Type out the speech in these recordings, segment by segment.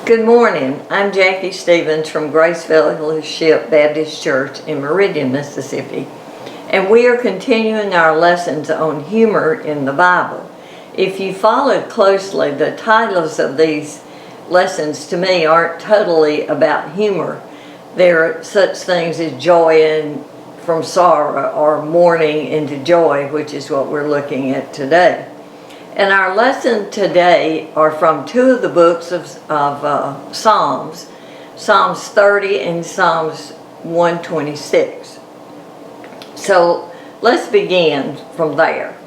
Good morning. I'm Jackie Stevens from Grace Fellowship Baptist Church in Meridian, Mississippi, and we are continuing our lessons on humor in the Bible. If you followed closely, the titles of these lessons to me aren't totally about humor. There are such things as joy from sorrow or mourning into joy, which is what we're looking at today. And our lesson today are from two of the books of Psalms, Psalms 30 and Psalms 126. So let's begin from there.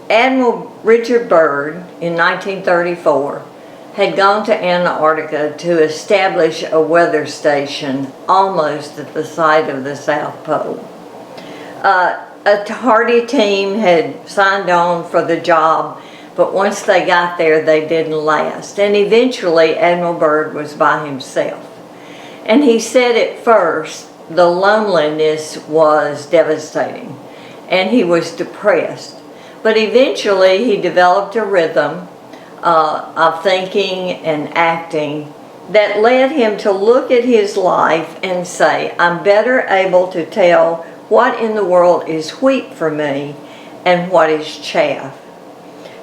Admiral Richard Byrd in 1934 had gone to Antarctica to establish a weather station almost at the site of the South Pole. A hardy team had signed on for the job, but once they got there, they didn't last. And eventually, Admiral Byrd was by himself. And he said at first, the loneliness was devastating, and he was depressed. But eventually, he developed a rhythm of thinking and acting that led him to look at his life and say, I'm better able to tell what in the world is wheat for me and what is chaff.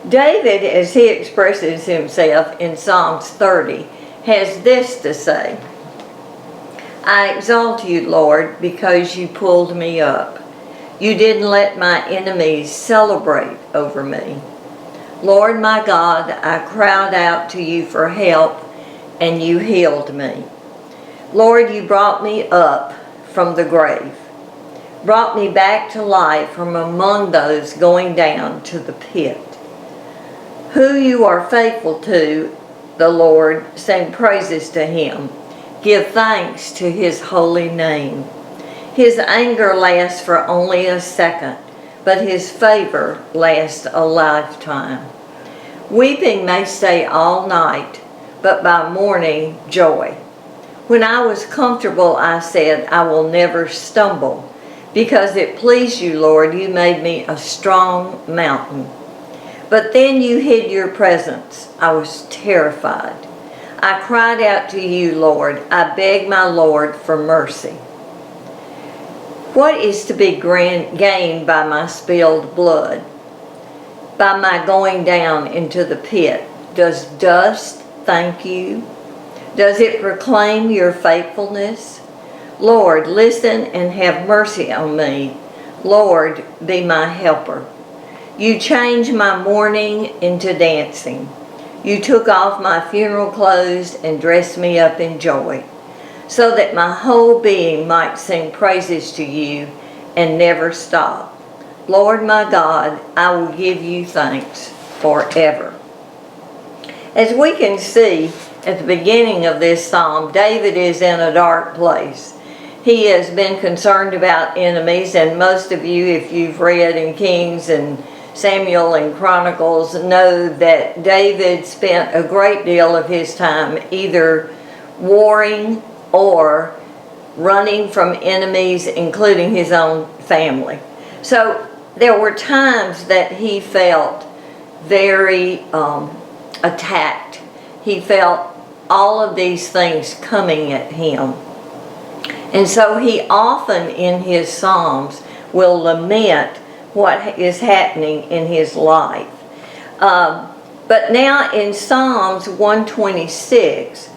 David, as he expresses himself in Psalms 30, has this to say: I exalt you, Lord, because you pulled me up. You didn't let my enemies celebrate over me. Lord my God, I cried out to you for help, and you healed me. Lord, you brought me up from the grave, brought me back to life from among those going down to the pit. Who you are faithful to, the Lord, sing praises to him. Give thanks to his holy name. His anger lasts for only a second, but his favor lasts a lifetime. Weeping may stay all night, but by morning, joy. When I was comfortable, I said, I will never stumble. Because it pleased you, Lord, you made me a strong mountain. But then you hid your presence. I was terrified. I cried out to you, Lord. I begged my Lord for mercy. What is to be gained by my spilled blood? By my going down into the pit? Does dust thank you? Does it proclaim your faithfulness? Lord, listen and have mercy on me. Lord, be my helper. You changed my mourning into dancing. You took off my funeral clothes and dressed me up in joy, so that my whole being might sing praises to you and never stop. Lord my God, I will give you thanks forever. As we can see at the beginning of this psalm, David is in a dark place. He has been concerned about enemies, and most of you, if you've read in Kings and Samuel and Chronicles, know that David spent a great deal of his time either warring or running from enemies, including his own family. So there were times that he felt very attacked. He felt all of these things coming at him. And so he often in his Psalms will lament what is happening in his life. But now in Psalms 126,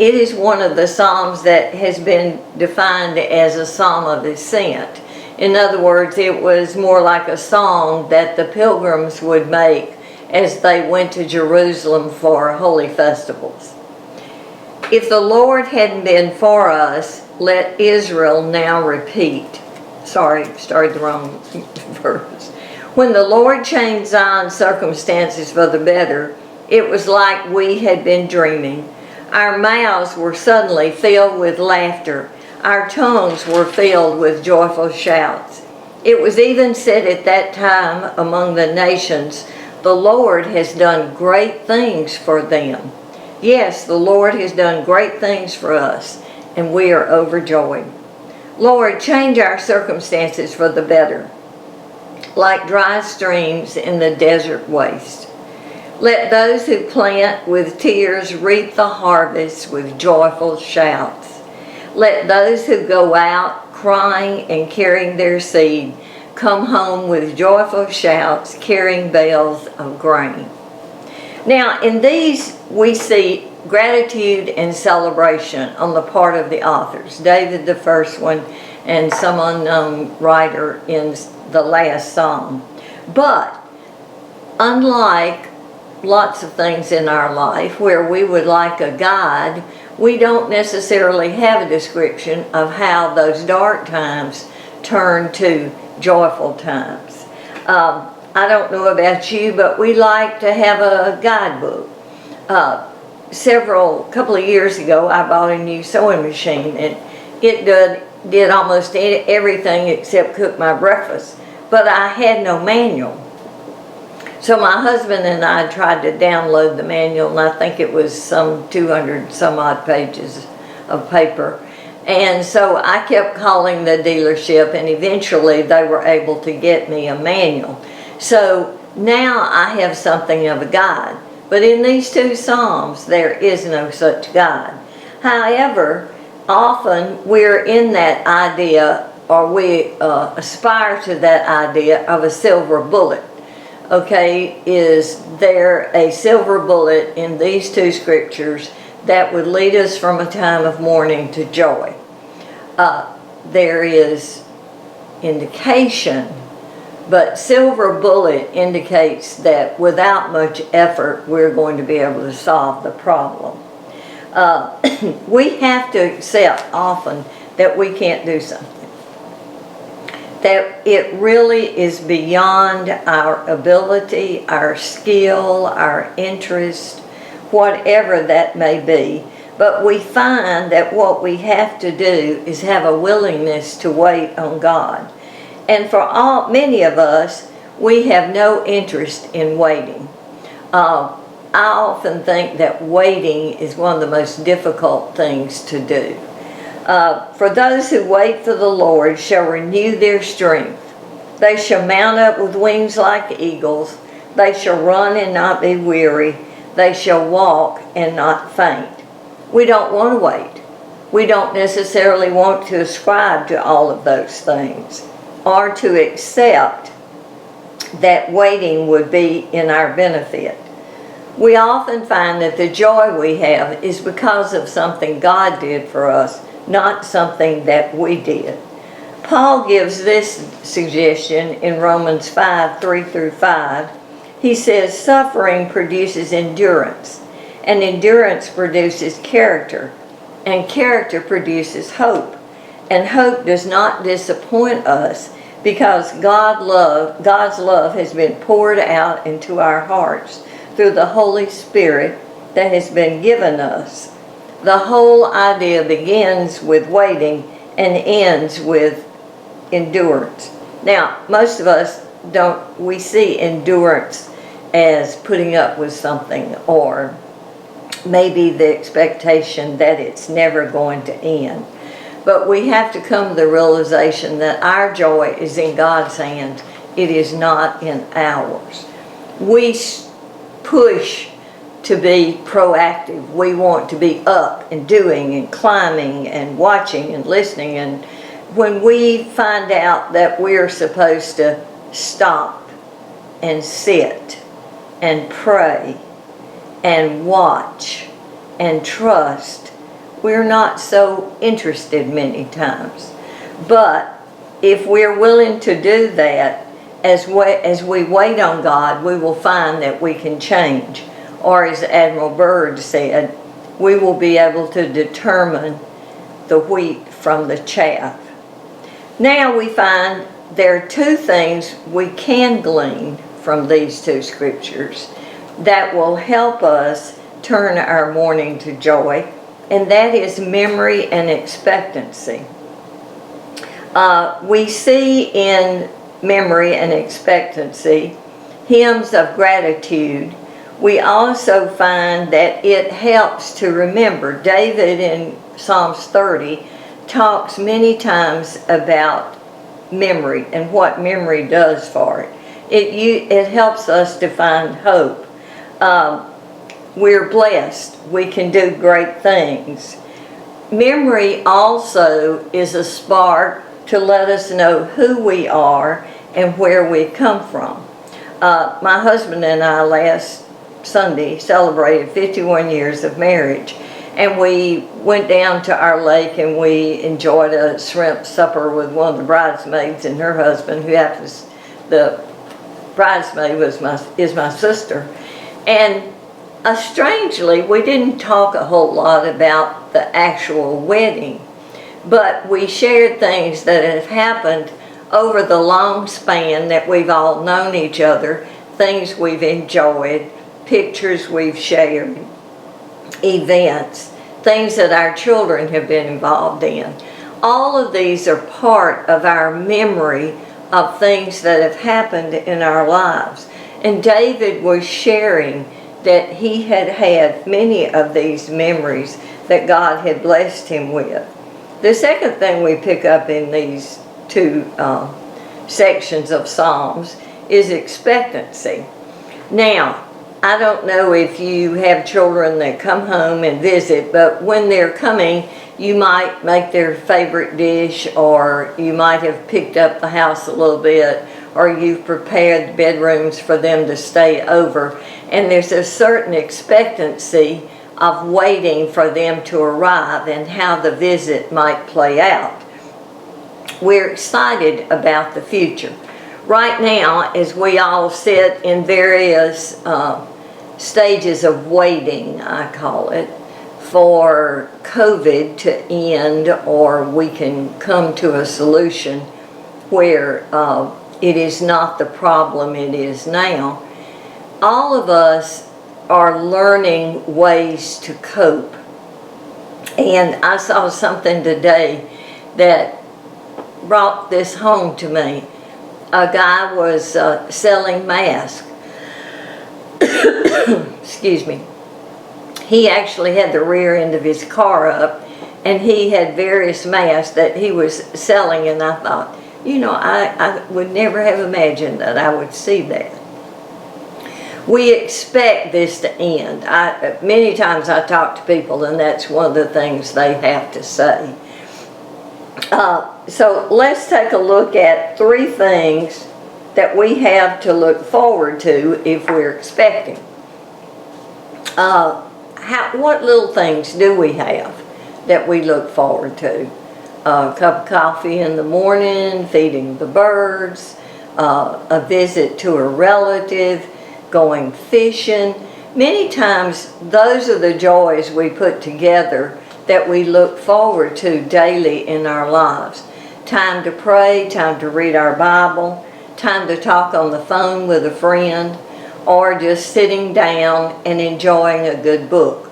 it is one of the Psalms that has been defined as a psalm of ascent. In other words, it was more like a song that the pilgrims would make as they went to Jerusalem for holy festivals. If the Lord hadn't been for us, let Israel now repeat. Sorry, started the wrong verse. When the Lord changed Zion's circumstances for the better, it was like we had been dreaming. Our mouths were suddenly filled with laughter. Our tongues were filled with joyful shouts. It was even said at that time among the nations, the Lord has done great things for them. Yes, the Lord has done great things for us, and we are overjoyed. Lord, change our circumstances for the better, like dry streams in the desert waste. Let those who plant with tears reap the harvest with joyful shouts. Let those who go out crying and carrying their seed come home with joyful shouts, carrying bales of grain. Now, in these, we see gratitude and celebration on the part of the authors. David, the first one, and some unknown writer in the last psalm. But unlike lots of things in our life where we would like a guide, we don't necessarily have a description of how those dark times turn to joyful times. I don't know about you, but we like to have a guidebook. Couple of years ago, I bought a new sewing machine, and it did almost everything except cook my breakfast, but I had no manual. So my husband and I tried to download the manual, and I think it was some 200 some odd pages of paper. And so I kept calling the dealership, and eventually they were able to get me a manual. So now I have something of a guide. But in these two Psalms, there is no such guide. However, often we're in that idea, or we aspire to that idea of a silver bullet. Okay, is there a silver bullet in these two scriptures that would lead us from a time of mourning to joy? There is indication, but silver bullet indicates that without much effort, we're going to be able to solve the problem. We have to accept often that we can't do something, that it really is beyond our ability, our skill, our interest, whatever that may be. But we find that what we have to do is have a willingness to wait on God. And for many of us, we have no interest in waiting. I often think that waiting is one of the most difficult things to do. For those who wait for the Lord shall renew their strength. They shall mount up with wings like eagles. They shall run and not be weary. They shall walk and not faint. We don't want to wait. We don't necessarily want to ascribe to all of those things, or to accept that waiting would be in our benefit. We often find that the joy we have is because of something God did for us, not something that we did. Paul gives this suggestion in Romans 5:3-5. He says, suffering produces endurance, and endurance produces character, and character produces hope. And hope does not disappoint us, because God's love has been poured out into our hearts through the Holy Spirit that has been given us. The whole idea begins with waiting and ends with endurance. Now, most of us we see endurance as putting up with something, or maybe the expectation that it's never going to end. But we have to come to the realization that our joy is in God's hands. It is not in ours. We push to be proactive. We want to be up and doing and climbing and watching and listening. And when we find out that we're supposed to stop and sit and pray and watch and trust, we're not so interested many times. But if we're willing to do that, as we wait on God, we will find that we can change. Or as Admiral Byrd said, we will be able to determine the wheat from the chaff. Now we find there are two things we can glean from these two scriptures that will help us turn our mourning to joy, and that is memory and expectancy. We see in memory and expectancy hymns of gratitude. We also find that it helps to remember. David in Psalms 30 talks many times about memory and what memory does for it. It helps us to find hope. we're blessed. We can do great things. Memory also is a spark to let us know who we are and where we've come from. My husband and I last Sunday celebrated 51 years of marriage, and we went down to our lake and we enjoyed a shrimp supper with one of the bridesmaids and her husband, who happens, the bridesmaid is my sister. And strangely, we didn't talk a whole lot about the actual wedding, but we shared things that have happened over the long span that we've all known each other, things we've enjoyed, pictures we've shared, events, things that our children have been involved in. All of these are part of our memory of things that have happened in our lives. And David was sharing that he had had many of these memories that God had blessed him with. The second thing we pick up in these two sections of Psalms is expectancy. Now, I don't know if you have children that come home and visit, but when they're coming, you might make their favorite dish, or you might have picked up the house a little bit, or you've prepared bedrooms for them to stay over, and there's a certain expectancy of waiting for them to arrive and how the visit might play out. We're excited about the future. Right now, as we all sit in various stages of waiting, I call it, for COVID to end, or we can come to a solution where it is not the problem it is now, all of us are learning ways to cope. And I saw something today that brought this home to me. A guy was selling masks. Excuse me. He actually had the rear end of his car up, and he had various masks that he was selling, and I thought, you know, I would never have imagined that I would see that. We expect this to end. Many times I talk to people, and that's one of the things they have to say. So let's take a look at 3 things that we have to look forward to if we're expecting. What little things do we have that we look forward to? A cup of coffee in the morning, feeding the birds, a visit to a relative, going fishing. Many times those are the joys we put together that we look forward to daily in our lives. Time to pray, time to read our Bible, time to talk on the phone with a friend, or just sitting down and enjoying a good book.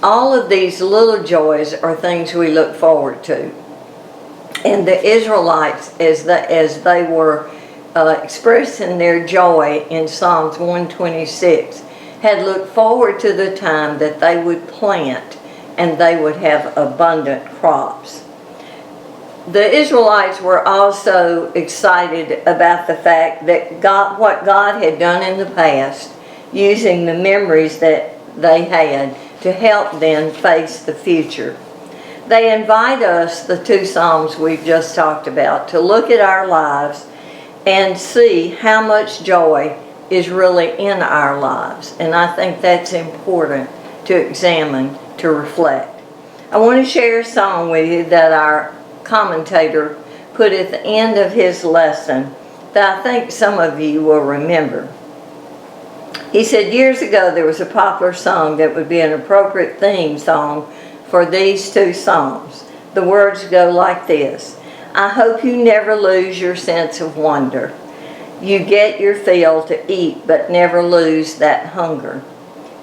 All of these little joys are things we look forward to. And the Israelites, as they were expressing their joy in Psalms 126, had looked forward to the time that they would plant and they would have abundant crops. The Israelites were also excited about the fact that what God had done in the past, using the memories that they had to help them face the future. They invite us, the 2 Psalms we've just talked about, to look at our lives and see how much joy is really in our lives. And I think that's important to examine, to reflect. I want to share a song with you that our commentator put at the end of his lesson that I think some of you will remember. He said years ago there was a popular song that would be an appropriate theme song for these 2 Psalms. The words go like this: I hope you never lose your sense of wonder. You get your fill to eat, but never lose that hunger.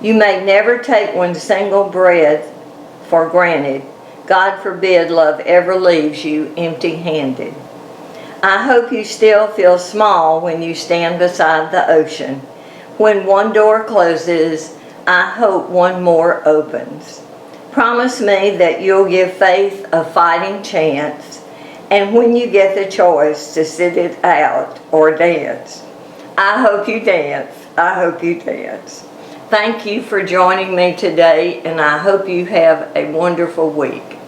You may never take one single bread for granted. God forbid love ever leaves you empty-handed. I hope you still feel small when you stand beside the ocean. When one door closes, I hope one more opens. Promise me that you'll give faith a fighting chance, and when you get the choice to sit it out or dance, I hope you dance. I hope you dance. thank you for joining me today, and I hope you have a wonderful week.